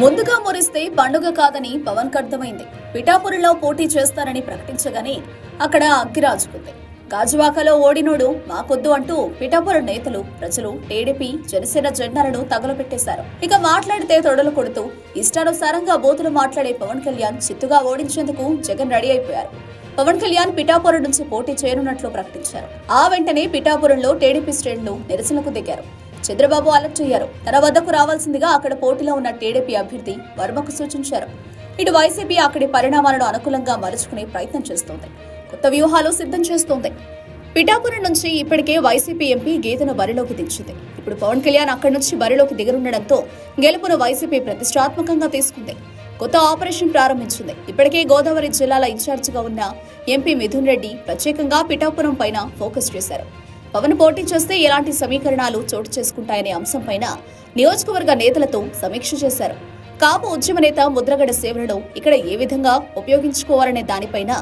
ముందుగా మురిస్తే పండుగ కాదని పవన్ కు అర్థమైంది. పిఠాపురంలో పోటీ చేస్తారని ప్రకటించగానే అక్కడ అగ్గిరాజుకుంది. గాజువాకలో ఓడినోడు మాకొద్దు అంటూ పిఠాపురం నేతలు, ప్రజలు టీడీపీ, జనసేన జెండాలను తగలపెట్టేశారు. ఇక మాట్లాడితే తొడలు కొడుతూ ఇష్టానుసారంగా బూతులు మాట్లాడే పవన్ కళ్యాణ్ చిత్తుగా ఓడించేందుకు జగన్ రెడీ అయిపోయారు. పవన్ కళ్యాణ్ పిఠాపురం నుంచి పోటీ చేయనున్నట్లు ప్రకటించారు. ఆ వెంటనే పిఠాపురంలో టీడీపీ శ్రేణులు నిరసనకు దిగారు. చంద్రబాబు అలర్ట్ అయ్యారు. తన వద్దకు రావాల్సిందిగా అక్కడ పోటీలో ఉన్న టీడీపీ అభ్యర్థి వర్మకు సూచించారు. ఇటు వైసీపీ అక్కడి పరిణామాలను అనుకూలంగా మలుచుకునే ప్రయత్నం చేస్తోంది. కొత్త వ్యూహాలు సిద్ధం చేస్తోంది. పిఠాపురం నుంచి ఇప్పటికే వైసీపీ ఎంపీ గీతను బరిలోకి దించింది. ఇప్పుడు పవన్ కళ్యాణ్ అక్కడి నుంచి బరిలోకి దిగనుండడంతో గెలుపును వైసీపీ ప్రతిష్టాత్మకంగా తీసుకుంది. కొత్త ఆపరేషన్ ప్రారంభించింది. ఇప్పటికే గోదావరి జిల్లాల ఇన్ఛార్జిగా ఉన్న ఎంపీ మిథున్ రెడ్డి ప్రత్యేకంగా పిఠాపురం పైన ఫోకస్ చేశారు. పవన్ పోటీ చేస్తే ఎలాంటి సమీకరణాలు చోటు చేసుకుంటాయనే అంశంపైన నియోజకవర్గ నేతలతో సమీక్ష చేశారు. కాపు ఉద్యమ నేత ముద్రగడ సేవలను ఇక్కడ ఏ విధంగా ఉపయోగించుకోవాలనే దానిపైన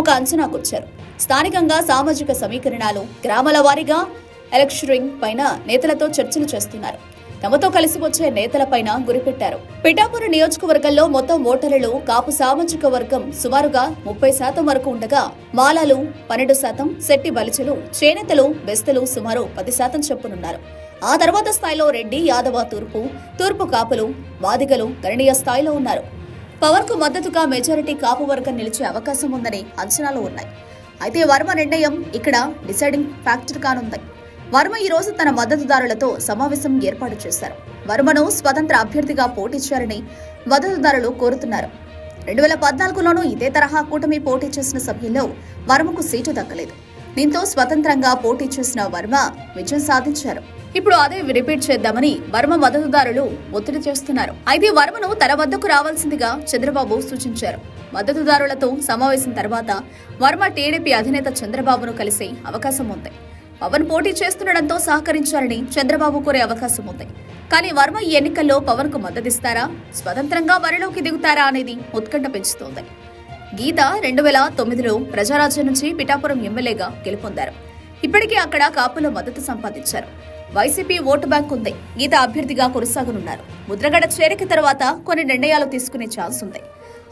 ఒక అంచనాకొచ్చారు. స్థానికంగా సామాజిక సమీకరణాలు, గ్రామాల వారీగా ఎలక్షరింగ్ పైన నేతలతో చర్చలు చేస్తున్నారు. తమతో కలిసి వచ్చే నేతలపైన గురిపెట్టారు. పిఠాపురం నియోజకవర్గంలో మొత్తం ఓటర్లలో కాపు సామాజిక వర్గం సుమారుగా 30% వరకు ఉండగా మాలాలు 12%, శెట్టి బలిచలు, చేనేతలు, బెస్తలు సుమారు 10% చొప్పునున్నారు. ఆ తర్వాత స్థాయిలో రెడ్డి, యాదవ, తూర్పు కాపులు, వాదిగలు గణనీయ స్థాయిలో ఉన్నారు. పవన్ కు మద్దతుగా మెజారిటీ కాపు వర్గం నిలిచే అవకాశం ఉందని అంచనాలు ఉన్నాయి. అయితే వర్మ నిర్ణయం ఇక్కడ డిసైడింగ్ ఫ్యాక్టర్ కానుంది. వర్మ ఈ రోజు తన మద్దతుదారులతో సమావేశం ఏర్పాటు చేశారు. వర్మను స్వతంత్ర అభ్యర్థిగా పోటీ చేయాలని మద్దతుదారులు కోరుతున్నారు. 2014లోనూ ఇదే తరహా కూటమి పోటీ చేసిన సమయంలో వర్మకు సీటు దక్కలేదు. దీంతో స్వతంత్రంగా పోటీ చేసిన వర్మ విజయం సాధించారు. ఇప్పుడు అదే రిపీట్ చేద్దామని వర్మ మద్దతుదారులు ఒత్తిడి చేస్తున్నారు. అయితే వర్మను తన వద్దకు రావాల్సిందిగా చంద్రబాబు సూచించారు. మద్దతుదారులతో సమావేశం తర్వాత వర్మ టీడీపీ అధినేత చంద్రబాబును కలిసే అవకాశం ఉంది. పవన్ పోటీ చేస్తుండటంతో సహకరించాలని చంద్రబాబు కోరే అవకాశం ఉంది. కానీ వర్మ ఈ ఎన్నికల్లో పవన్ కు మద్దతిస్తారా, స్వతంత్రంగా బరిలోకి దిగుతారా అనేది ఉత్కంఠ పెంచుతోంది. గీత 2009లో ప్రజారాజ్యం నుంచి పిఠాపురం ఎమ్మెల్యేగా గెలుపొందారు. ఇప్పటికే అక్కడ కాపులో మద్దతు సంపాదించారు. వైసీపీ ఓటు బ్యాంక్ ఉంది. గీత అభ్యర్థిగా కొనసాగనున్నారు. ముద్రగడ చేరిక తర్వాత కొన్ని నిర్ణయాలు తీసుకునే ఛాన్స్ ఉంది.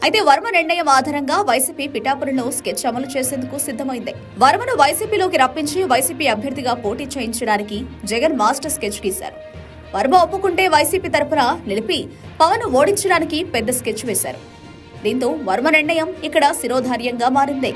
అయితే వర్మ నిర్ణయం ఆధారంగా వైసీపీ పిఠాపురంలో స్కెచ్ అమలు చేసేందుకు సిద్ధమైంది. వర్మను వైసీపీలోకి రప్పించి వైసీపీ అభ్యర్థిగా పోటీ చేయించడానికి జగన్ మాస్టర్ స్కెచ్ గీశారు. వర్మ ఒప్పుకుంటే వైసీపీ తరపున నిలిపి పవన్ ఓడించడానికి పెద్ద స్కెచ్ వేశారు. దీంతో వర్మ నిర్ణయం ఇక్కడ శిరోధార్యంగా మారింది.